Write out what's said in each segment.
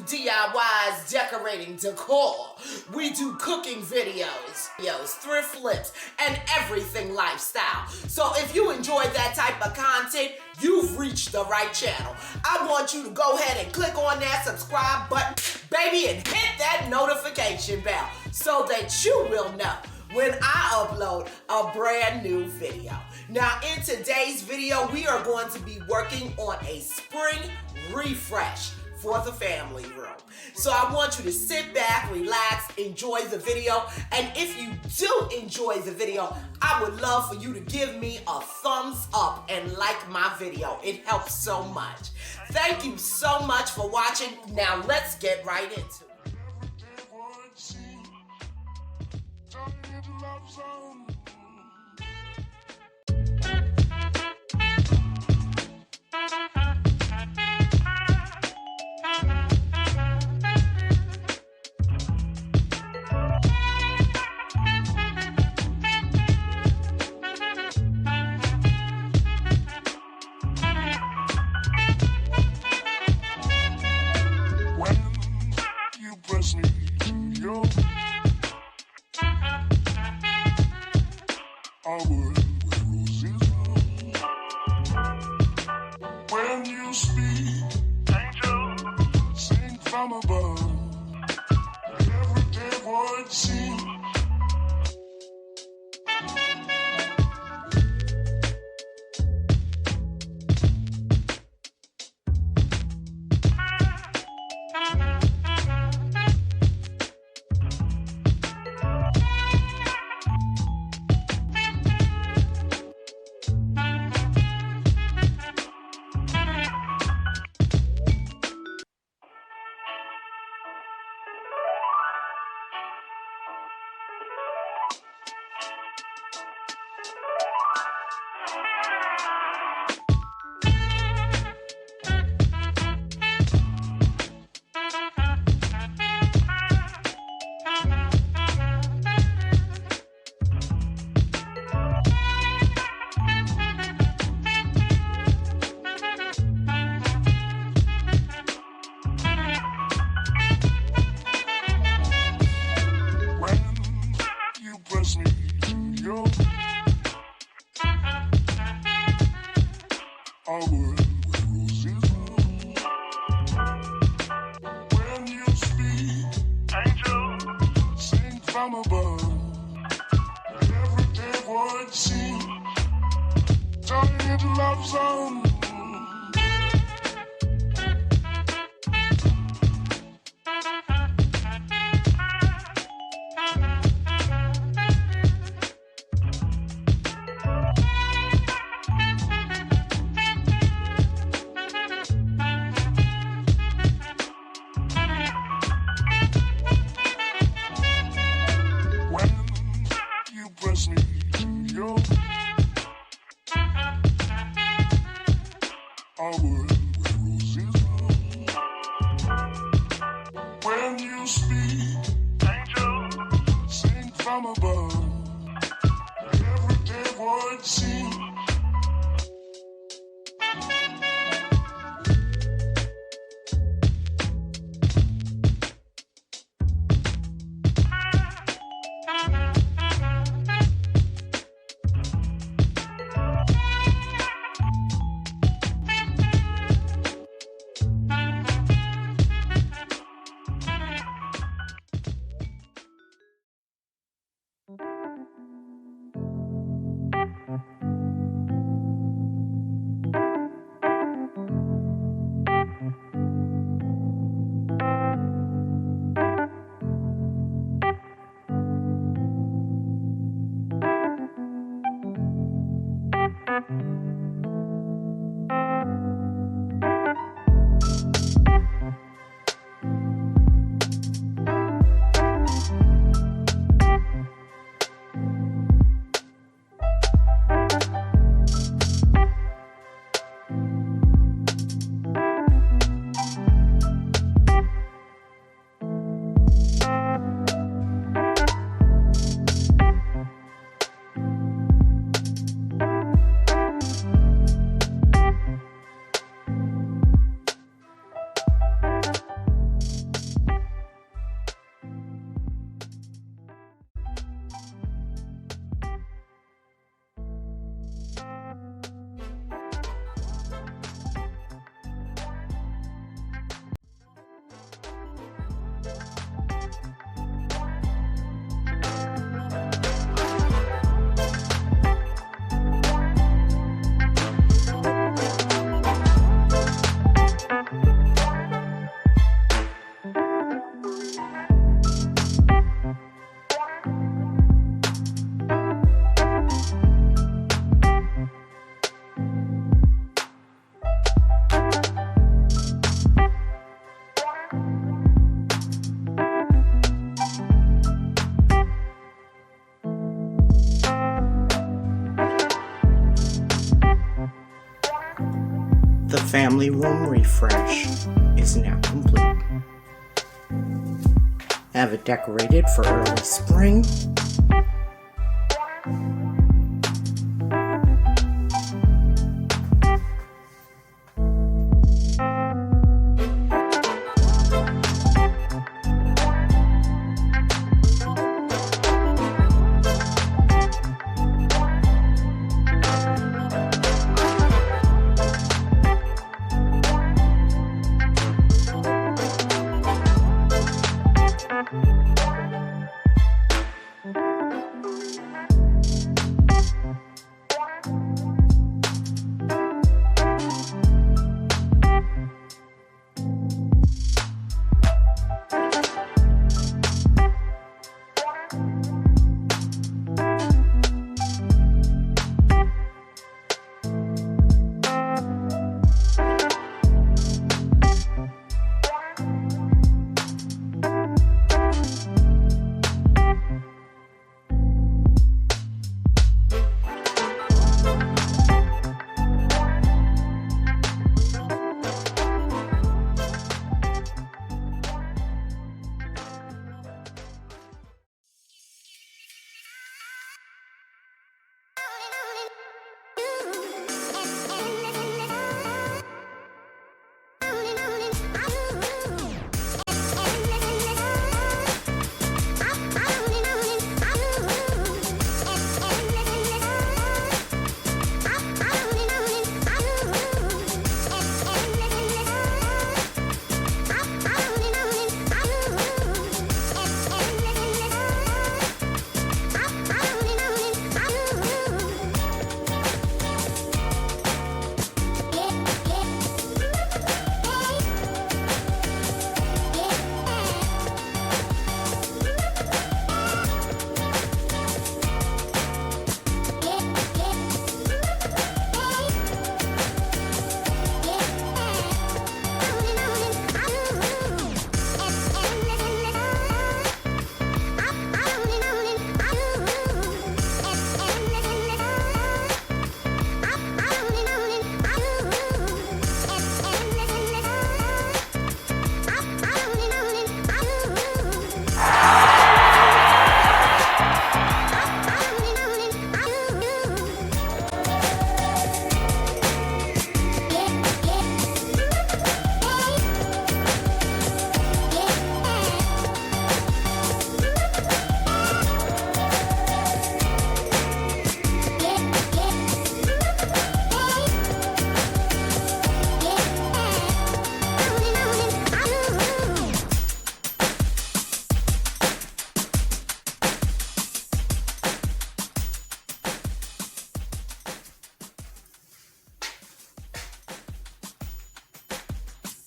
DIYs, decorating, decor. We do cooking videos, thrift flips, and everything lifestyle. So if you enjoy that type of content, you've reached the right channel. I want you to go ahead and click on that subscribe button, baby, and hit that notification bell so that you will know when I upload a brand new video. Now, in today's video, we are going to be working on a spring refresh for the family room. So I want you to sit back, relax, enjoy the video. And if you do enjoy the video, I would love for you to give me a thumbs up and like my video. It helps so much. Thank you so much for watching. Now let's get right into it. When you speak, angel, sing from above. Everyday word seems from above. Everyday word seems turning into love song. family room refresh is now complete. Have it decorated for early spring.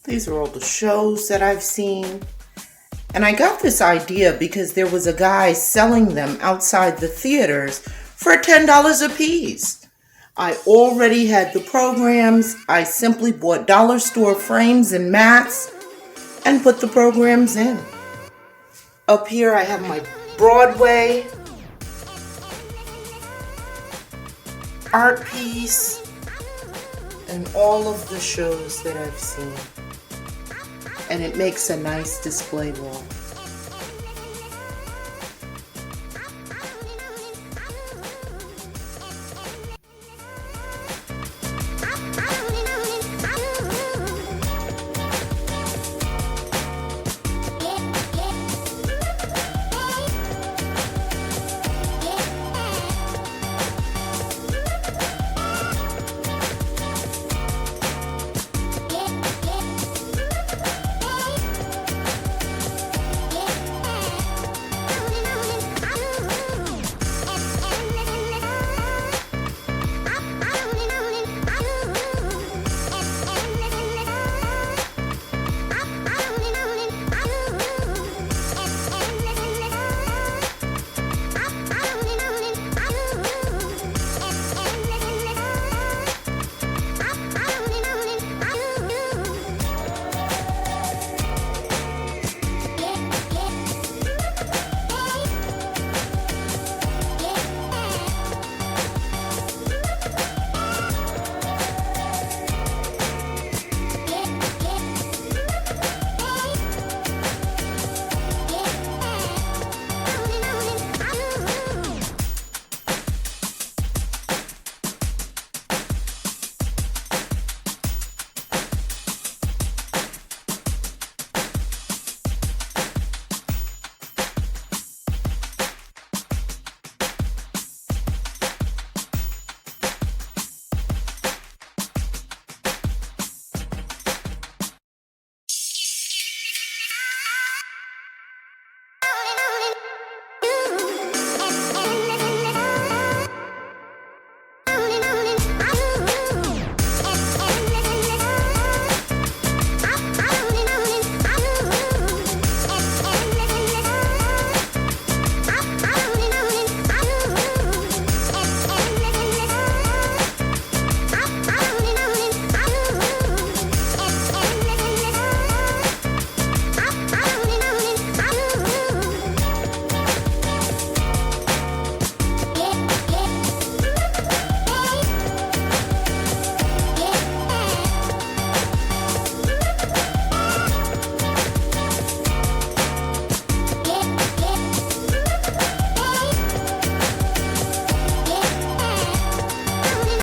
These are all the shows that I've seen. And I got this idea because there was a guy selling them outside the theaters for $10 a piece. I already had the programs. I simply bought dollar store frames and mats and put the programs in. Up here I have my Broadway art piece and all of the shows that I've seen. And it makes a nice display wall.